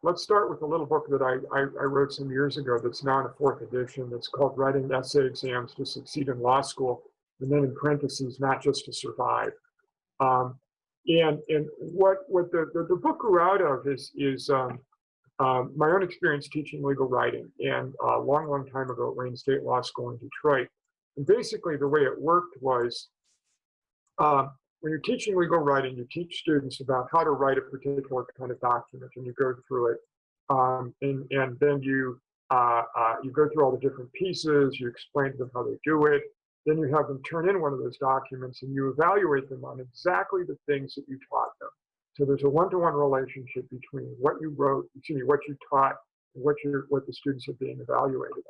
let's start with a little book that I wrote some years ago that's now in a 4th edition. That's called Writing Essay Exams to Succeed in Law School, and then in parentheses, not just to survive. And what the book grew out of is my own experience teaching legal writing, and a long time ago at Wayne State Law School in Detroit. And basically the way it worked was, when you're teaching legal writing, you teach students about how to write a particular kind of document, and you go through it, and then you go through all the different pieces, you explain to them how they do it, then you have them turn in one of those documents, and you evaluate them on exactly the things that you taught them. So there's a one-to-one relationship between what you wrote, what you taught, and what the students are being evaluated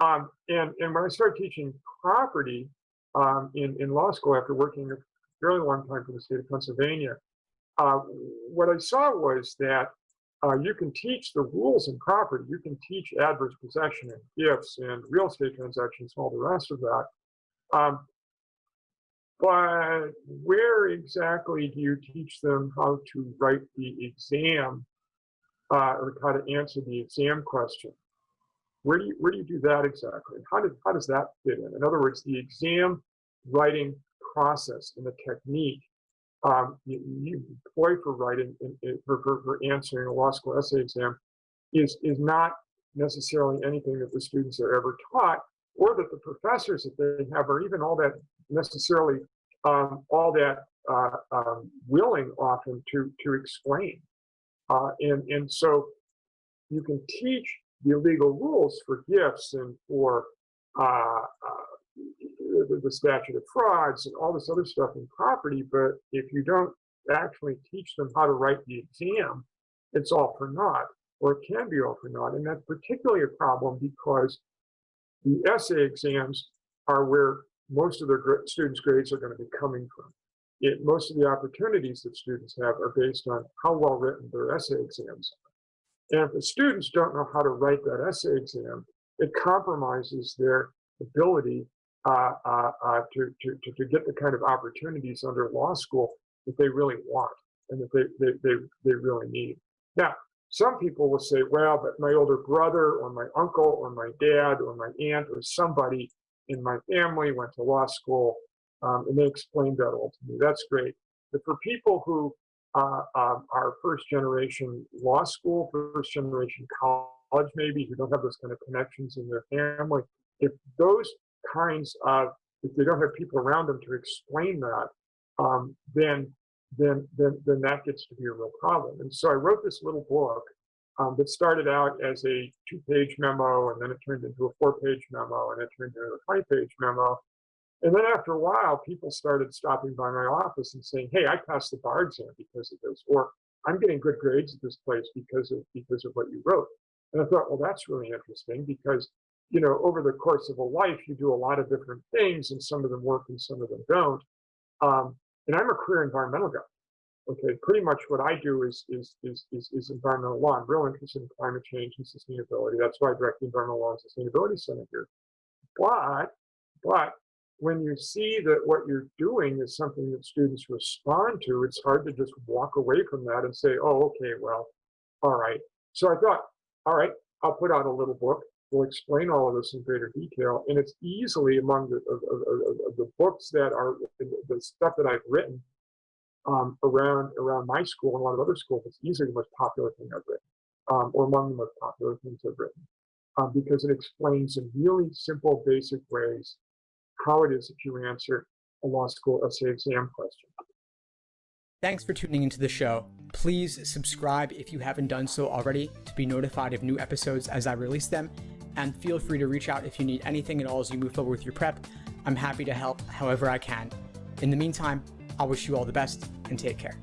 on. And when I started teaching property in law school after working a fairly long time for the state of Pennsylvania, what I saw was that you can teach the rules in property, you can teach adverse possession and gifts and real estate transactions and all the rest of that. But where exactly do you teach them how to write the exam or how to answer the exam question? Where do you do that exactly? How does that fit in? In other words, the exam writing process and the technique you employ for writing for answering a law school essay exam is not necessarily anything that the students are ever taught, or that the professors that they have are even all that necessarily willing often to explain. And so you can teach the legal rules for gifts and for the statute of frauds and all this other stuff in property, but if you don't actually teach them how to write the exam, it's all for naught, or it can be all for naught. And that's particularly a problem because the essay exams are where most of their students' grades are going to be coming from. Most of the opportunities that students have are based on how well written their essay exams are. And if the students don't know how to write that essay exam, it compromises their ability to get the kind of opportunities under law school that they really want and that they really need. Now, some people will say, well, but my older brother or my uncle or my dad or my aunt or somebody in my family went to law school, and they explained that all to me. That's great. But for people who are first generation law school, first generation college maybe, who don't have those kind of connections in their family, if they don't have people around them to explain that, then that gets to be a real problem. And so I wrote this little book that started out as a 2-page memo, and then it turned into a 4-page memo, and it turned into a 20-page memo. And then after a while, people started stopping by my office and saying, hey, I passed the bar exam because of this, or I'm getting good grades at this place because of what you wrote. And I thought, well, that's really interesting because, over the course of a life, you do a lot of different things, and some of them work and some of them don't. And I'm a career environmental guy. Okay, pretty much what I do is environmental law. I'm real interested in climate change and sustainability. That's why I direct the Environmental Law and Sustainability Center here. But when you see that what you're doing is something that students respond to, it's hard to just walk away from that and say, oh, okay, well, all right. So I thought, all right, I'll put out a little book. We'll explain all of this in greater detail. And it's easily among the books that are the stuff that I've written around my school and a lot of other schools. It's easily the most popular thing I've written, or among the most popular things I've written, because it explains in really simple, basic ways how it is that you answer a law school essay exam question. Thanks for tuning into the show. Please subscribe if you haven't done so already to be notified of new episodes as I release them. And feel free to reach out if you need anything at all as you move forward with your prep. I'm happy to help however I can. In the meantime, I wish you all the best and take care.